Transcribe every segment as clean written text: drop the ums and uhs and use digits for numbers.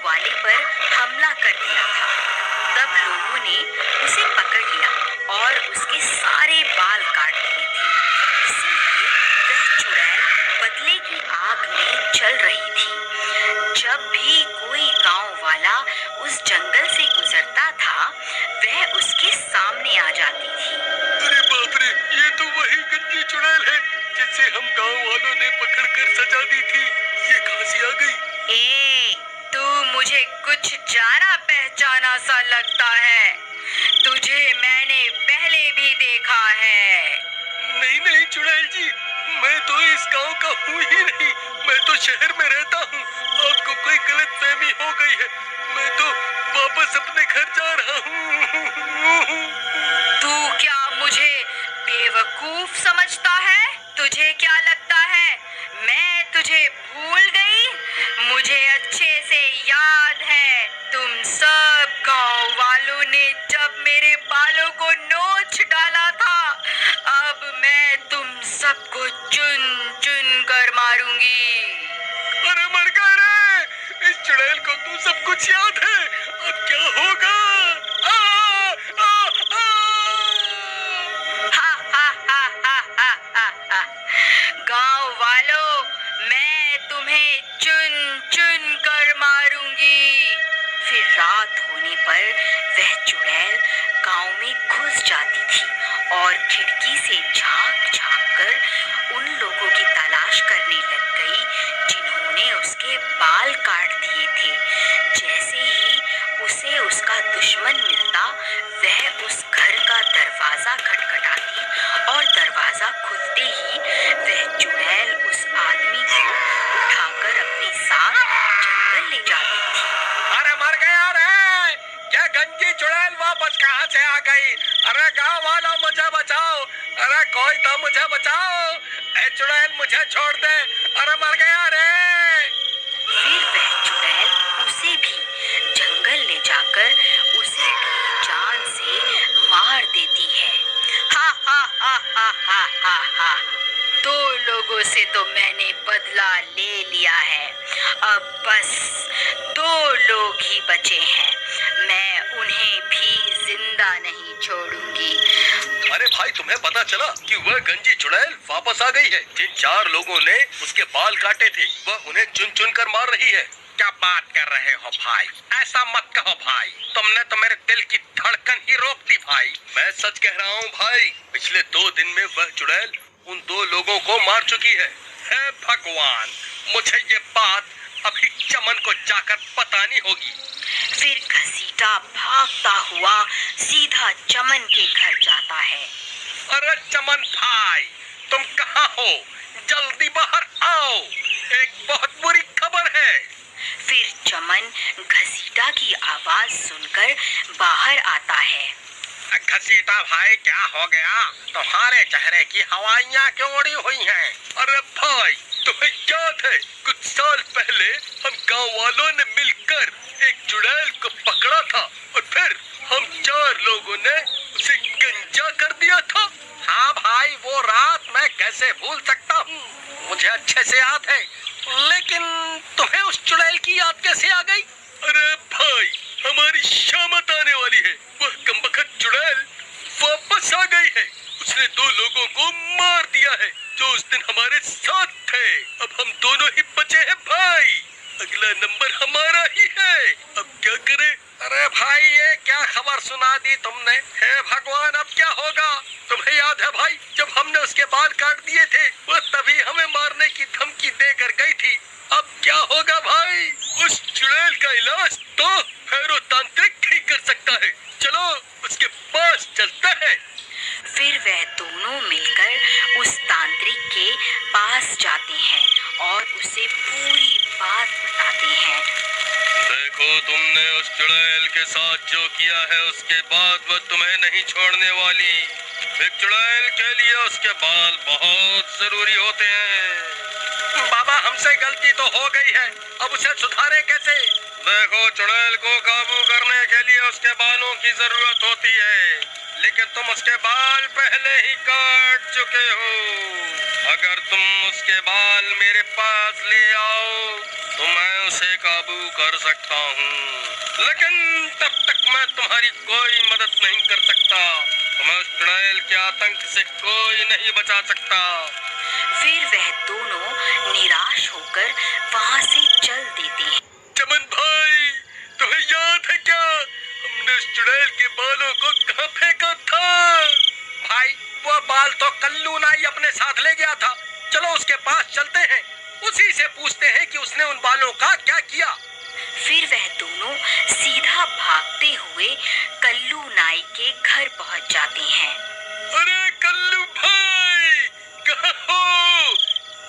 वाले पर हमला कर दिया था। तब लोगों ने उसे पकड़ लिया और उसके सारे बाल काट दिए थे। इसीलिए वह चुड़ैल बदले की आग में जल रही थी। जब भी कोई गांव वाला उस जंगल से गुजरता था, वह उसके सामने आ जाती थी। अरे बाप रे, ये तो वही गंजी चुड़ैल है जिसे हम गांव वालों ने पकड़कर सजा दी थी। ये कहां से आ गई? ए, तू मुझे कुछ जाना पहचाना सा लगता है। तुझे मैंने पहले भी देखा है। नहीं नहीं चुड़ैल जी, मैं तो इस गांव का हूँ ही नहीं। मैं तो शहर में रहता हूँ। आपको कोई गलतफहमी हो गई है। मैं तो वापस अपने घर जा रहा हूँ। तू क्या मुझे बेवकूफ समझता है? तुझे क्या लगता है मैं तुझे भूल गई? मुझे अच्छे से याद है, तुम सब गांव वालों ने जब मेरे बालों को नोच डाला था। अब मैं तुम सबको चुन चुन कर मारूंगी। अरे मर गए रे! इस चुड़ैल को तो सब कुछ याद है। अब क्या होगा? आ, आ, आ! हा हा हा हा हा हा हा। गांव वालों, मैं तुम्हें चुन चुन कर मारूंगी। फिर रात होने पर वह चुड़ैल गांव में घुस जाती थी और खिड़की से झांक झांक कर उन लोगों की तलाश करने लग गई जिन्होंने उसके बाल काट दिए थे। जैसे ही उसे उसका दुश्मन मिलता, वह उस घर का दरवाजा खटखटाती और दरवाजा खुलते ही वह चुड़ैल उस आदमी को उठाकर अपने साथ जंगल ले जाती थी। अरे मर गया रे! क्या गंजी चुड़ैल वापस कहाँ से आ गई? अरे गांव वालों, मुझे बचाओ! अरे कोई तो मुझे बचाओ! ए चुड़ैल, मुझे छोड़ दे! अरे मर गया रे! फिर वह चुड़ैल उसे भी जंगल ले जाकर उसे भी जान से मार देती है। हा हा हा हा हा हा हा। 2 लोगों से तो मैंने बदला ले लिया है। अब बस 2 लोग ही बचे हैं। मैं उन्हें भी जिंदा नहीं छोड़ूंगी। अरे भाई, तुम्हें पता चला कि वह गंजी चुड़ैल वापस आ गई है? जिन 4 लोगों ने उसके बाल काटे थे, वह उन्हें चुन चुन कर मार रही है। क्या बात कर रहे हो भाई? ऐसा मत कहो भाई, तुमने तो मेरे दिल की धड़कन ही रोक दी भाई। मैं सच कह रहा हूँ भाई, पिछले 2 दिन में वह चुड़ैल उन 2 लोगों को मार चुकी है। हे भगवान, मुझे ये बात अभी चमन को जाकर बतानी होगी। फिर घसीटा भागता हुआ सीधा चमन के घर जाता है। अरे चमन भाई, तुम कहाँ हो? जल्दी बाहर आओ, एक बहुत बुरी खबर है। फिर चमन घसीटा की आवाज सुनकर बाहर आता है। घसीटा भाई, क्या हो गया? तुम्हारे चेहरे की हवाइयाँ क्यों उड़ी हुई हैं? अरे भाई, तुम्हें याद है कुछ साल पहले हम गांव वालों ने मिलकर एक चुड़ैल को पकड़ा था और फिर हम 4 लोगों ने उसे गंजा कर दिया था। हाँ भाई, वो रात मैं कैसे भूल सकता हूँ, मुझे अच्छे से याद है। लेकिन तुम्हें उस चुड़ैल की याद कैसे आ गई? अरे भाई, हमारी शामत आने वाली है। वह कमबख्त चुड़ैल वापस आ गई है। उसने 2 लोगों को मार दिया है जो उस दिन हमारे साथ थे। अब हम दोनों ही बचे हैं भाई। अगला नंबर हमारा ही है। अब क्या करें? अरे भाई, ये क्या खबर सुना दी तुमने? हे भगवान, अब क्या होगा? तुम्हें याद है भाई, जब हमने उसके बाल काट दिए थे, वो तभी हमें मारने की धमकी देकर गई थी। अब क्या होगा भाई? उस चुड़ैल का इलाज तो भैरव तांत्रिक ठीक कर सकता है। चलो उसके पास चलते हैं। फिर वह दोनों मिलकर उस तांत्रिक के पास जाते हैं और उसे पूरी बात बताते हैं। देखो, तुमने उस चुड़ैल के साथ जो किया है, उसके बाद वह तुम्हें नहीं छोड़ने वाली। एक चुड़ैल के लिए उसके बाल बहुत जरूरी होते हैं। बाबा, हमसे गलती तो हो गई है, अब उसे सुधारे कैसे? देखो, चुड़ैल को काबू करने के लिए उसके बालों की जरूरत होती है, लेकिन तुम उसके बाल पहले ही काट चुके हो। अगर तुम उसके बाल मेरे पास ले आओ तो मैं उसे काबू कर सकता हूँ, लेकिन तब तक मैं तुम्हारी कोई मदद नहीं कर सकता। तुम्हें उस चुड़ैल के आतंक से कोई नहीं बचा सकता। फिर वह दोनों निराश होकर वहाँ से चल देते हैं। चमन भाई, तुम्हें याद है क्या, हमने उस चुड़ैल के बालों को कहाँ फेंका था? भाई, वो बाल तो कल्लू नाई अपने साथ ले गया था। चलो उसके पास चलते हैं, उसी से पूछते हैं कि उसने उन बालों का क्या किया। फिर वह दोनों सीधा भागते हुए कल्लू नाई के घर पहुंच जाते हैं। अरे कल्लू भाई, कहाँ हो?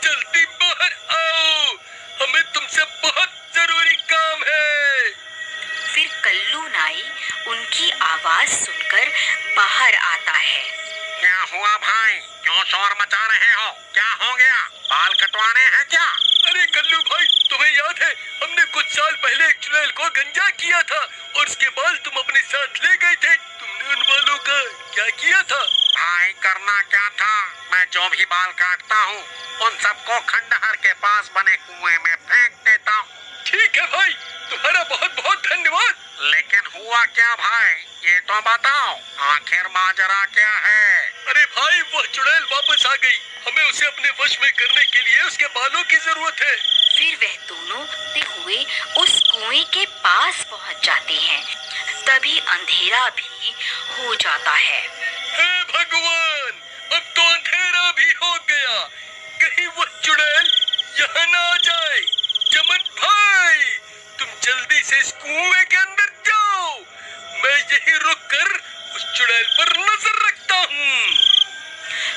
जल्दी बाहर आओ, हमें तुमसे बहुत जरूरी काम है। फिर कल्लू नाई उनकी आवाज सुनकर बाहर आता है। क्या हुआ भाई, क्यों शोर मचा रहे हो? क्या हो गया? बाल कटवाने हैं क्या? अरे कल्लू भाई, तुम्हें याद है हमने कुछ साल पहले एक चुड़ैल को गंजा किया था और उसके बाल तुम अपने साथ ले गए थे। तुमने उन बालों का क्या किया था? भाई करना क्या था, मैं जो भी बाल काटता हूँ उन सबको खंडहर के पास बने कुएं में फेंक देता हूँ। ठीक है भाई, तुम्हारा बहुत बहुत धन्यवाद। लेकिन हुआ क्या भाई, ये तो बताओ, आखिर माजरा क्या है? अरे भाई, वो चुड़ैल वापस आ गई। हमें उसे अपने वश में करने के लिए उसके बालों की जरूरत है। फिर वह दोनों हुए उस कुएं के पास पहुंच जाते हैं। तभी अंधेरा भी हो जाता है। हे भगवान, अब तो अंधेरा भी हो गया। कहीं वो चुड़ैल यहाँ ना आ जाए। चमन भाई, तुम जल्दी से इस कुएं के अंदर जाओ, मैं यहीं रुककर उस चुड़ैल पर नजर रखता हूँ।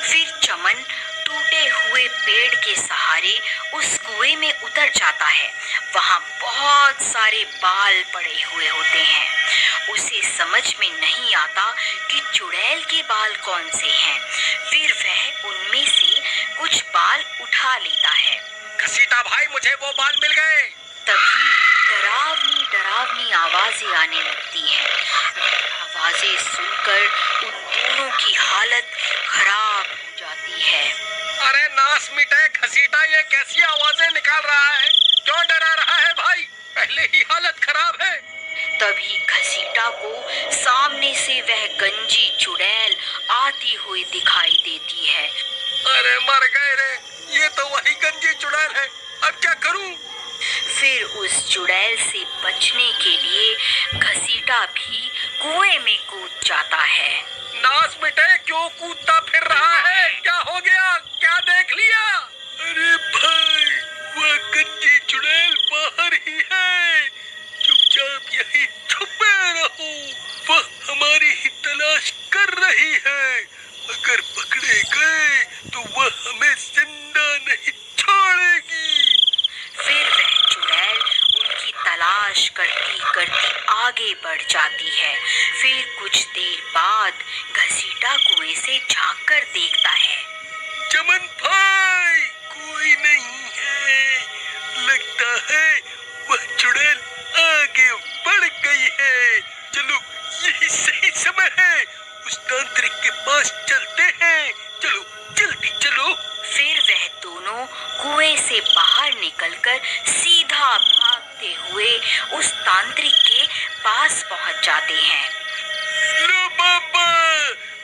फिर चमन टूटे हुए पेड़ के सहारे उस कुएं में उतर जाता है। वहाँ बहुत सारे बाल पड़े हुए होते हैं। उसे समझ में नहीं आता कि चुड़ैल के बाल कौन से हैं। फिर वह उनमें से कुछ बाल उठा लेता है। घसीटा भाई, मुझे वो बाल मिल गए। तभी डरावनी डरावनी आवाजें आने लगती हैं। आवाजें सुनकर उन दोनों की हालत खराब हो जाती है। अरे नास मिटे घसीटा, ये कैसी आवाजें निकाल रहा है? क्यों डरा रहा है भाई? पहले ही हालत खराब है। तभी घसीटा को सामने से वह गंजी चुड़ैल आती हुई दिखाई देती है। अरे मर गए रे, ये तो वही गंजी चुड़ैल है। अब क्या करूं? फिर उस चुड़ैल से बचने के लिए घसीटा भी कुएं में कूद जाता है। नास मिटे, क्यों कूदता फिर रहा है? क्या हो गया? क्या देख लिया? अरे भाई, वह गंजी चुड़ैल बाहर ही है। चुपचाप यही छुपे रहो, वह हमारी ही तलाश कर रही है। अगर पकड़े गए तो वह हमें जिंदा नहीं छोड़ेगी। फिर वह चुड़ैल उनकी तलाश करती करती आगे बढ़ जाती है। फिर कुछ देर बाद घसीटा कुएं से झांक कर देखता है। चमन भाई, कोई नहीं है। लगता है वह चुड़ैल आगे बढ़ गई है। चलो, यही सही समय है, उस तांत्रिक के पास चलते हैं। चलो जल्दी चलो। फिर वह दोनों कुएं से बाहर निकलकर सीधा भागते हुए उस तांत्रिक के पास पहुंच जाते हैं। लो बाबा,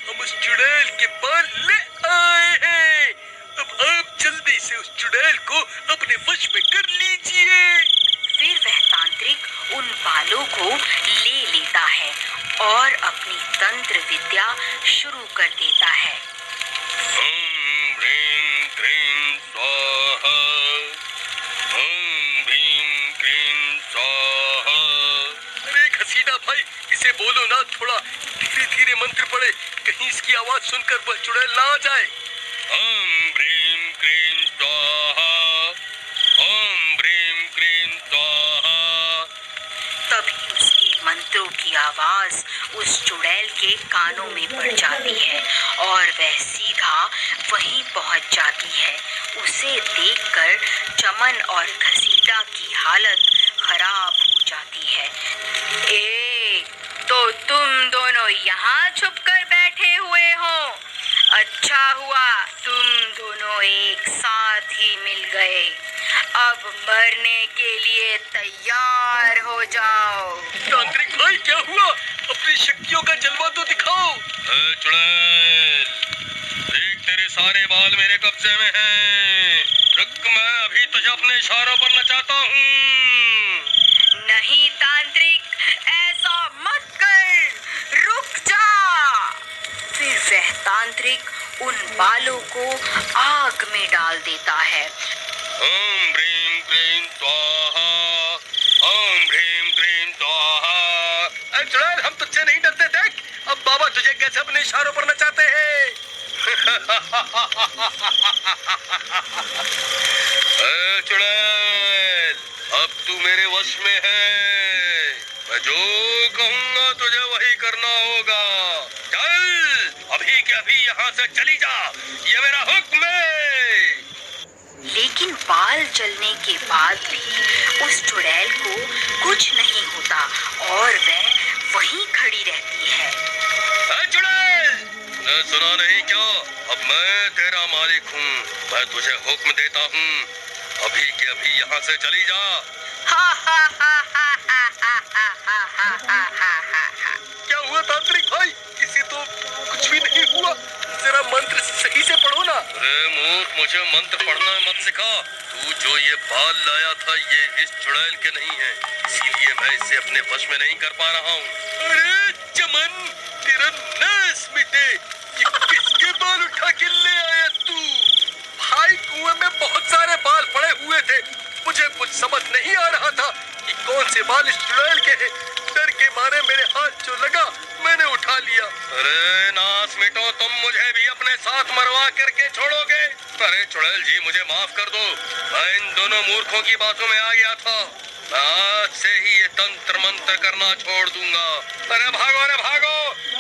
हम उस चुड़ैल के बाल ले आए हैं। अब आप जल्दी से उस चुड़ैल को अपने वश में कर लीजिए। फिर वह तांत्रिक उन बालों को ले लेता है और अपनी तंत्र विद्या शुरू कर देता है। ओम ह्रीं क्रीं स्वाहा, ओम ह्रीं क्रीं स्वाहा। अरे घसीटा भाई, इसे बोलो ना, थोड़ा धीरे धीरे मंत्र पढ़े, कहीं इसकी आवाज सुनकर वह चुड़ैल ना आ जाए। ओम ह्रीं क्रीं स्वाहा, ओम ह्रीं क्रीं स्वाहा। तभी उसके मंत्रों की आवाज उस चुड़ैल के कानों में पड़ जाती है और वह सीधा वहीं पहुंच जाती है। उसे देखकर चमन और घसीटा की हालत खराब हो जाती है। ए, तो तुम दोनों यहाँ छुपकर बैठे हुए हो? अच्छा हुआ तुम दोनों एक साथ ही मिल गए। अब मरने के लिए तैयार हो जाओ। तांत्रिक भाई क्या हुआ? अपनी शक्तियों का जलवा तो दिखाओ। चुड़ैल, देख तेरे सारे बाल मेरे कब्जे में हैं। रुक, मैं अभी तुझे अपने इशारों पर नचाता हूँ। नहीं तांत्रिक, ऐसा मत कर, रुक जा। फिर वह तांत्रिक उन बालों को आग में डाल देता है। ओम ह्रीं क्लीं स्वाहा, ओम ह्रीं क्लीं स्वाहा। अरे चुड़ैल, हम तुझसे नहीं डरते, देख अब बाबा तुझे कैसे अपने इशारों पर नचाते हैं। चुड़ैल, अब तू मेरे वश में है। मैं जो कहूँगा तुझे वही करना होगा। चल, अभी के अभी यहाँ से चली जा, ये मेरा हुक्म है। लेकिन बाल जलने के बाद भी उस चुड़ैल को कुछ नहीं होता और वह वहीं खड़ी रहती है। चुड़ैल, तूने सुना नहीं क्या? अब मैं तेरा मालिक हूँ। मैं तुझे हुक्म देता हूँ, अभी के अभी यहाँ से चली जा। हा हा हा हा हा हा हा हा हा हा हा हा। क्या हुआ तांत्रिक भाई? इसे तो कुछ भी नहीं हुआ। जरा मंत्र सही से पढ़ो ना। अरे मूर्ख, मुझे मंत्र पढ़ना मत सिखा। तू जो ये बाल लाया था ये इस चुड़ैल के नहीं है, इसीलिए मैं इसे अपने वश में नहीं कर पा रहा हूँ। अरे चमन, तेरा नाश मिटे। ये किसके बाल उठा के ले आया तू? भाई, कुएं में बहुत सारे बाल पड़े हुए थे। मुझे कुछ समझ नहीं आ रहा था कि कौन से बाल इस चुड़ैल के हैं। डर के मारे मेरे हाथ जो लगा मैंने उठा लिया। अरे नास मिटो, तुम मुझे भी अपने साथ मरवा करके छोड़ोगे? अरे चुड़ैल जी, मुझे माफ कर दो। मैं इन दोनों मूर्खों की बातों में आ गया था। मैं आज से ही ये तंत्र मंत्र करना छोड़ दूंगा। अरे भागो, अरे भागो,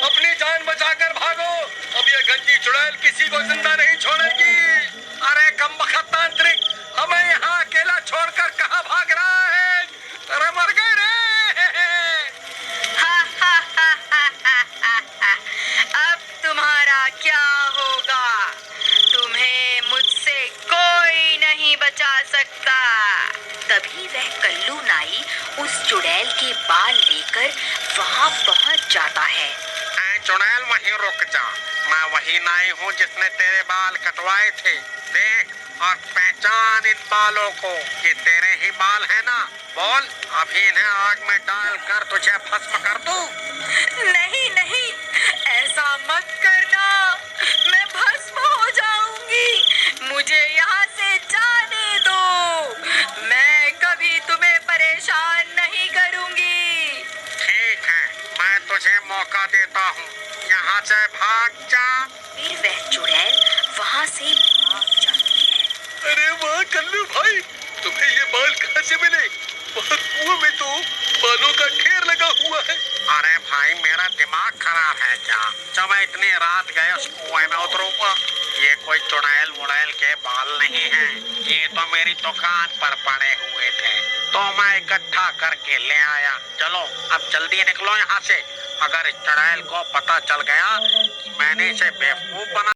अपनी जान बचाकर भागो। अब ये गंजी चुड़ैल किसी को जिंदा नहीं छोड़ेगी। अरे कमबख्त तांत्रिक, हमें यहाँ अकेला छोड़कर कहाँ भाग रहा है? अरे मर गए रे। हा हा हा हा हा हा हा। अब तुम्हारा क्या होगा? तुम्हें मुझसे कोई नहीं बचा सकता। तभी वह कल्लू नाई उस चुड़ैल के बाल लेकर वहाँ पहुँच जाता है। चुड़ैल, वहीं रुक जा। मैं वही नाई हूँ जिसने तेरे बाल कटवाए थे। देख और पहचान इन बालों को, ये तेरे ही बाल है ना? बोल, अभी इन्हें आग में डालकर तुझे भस्म कर दूं? नहीं नहीं, ऐसा मत करना, मैं भस्म हो जाऊंगी। मुझे यहाँ से जाने दो, मैं कभी तुम्हें परेशान नहीं करूंगी। ठीक है, मैं तुझे मौका देता हूँ, यहाँ से भाग जा। फिर वह चुड़ैल वहाँ से भाग जाती है। अरे वाह कल्लू भाई, तुम्हें ये बाल कहाँ से मिले? वहाँ कुएं में तो बालों का ढेर लगा हुआ है। अरे भाई, मेरा दिमाग खराब है क्या? जब मैं इतनी रात गए उस कुएं में उतरूंगा। ये कोई चुड़ैल मुड़ैल के बाल नहीं है, ये तो मेरी दुकान पर पड़े हुए थे, तो मैं इकट्ठा करके ले आया। चलो अब जल्दी निकलो यहाँ से। अगर इस चुड़ैल को पता चल गया कि मैंने इसे बेवकूफ बना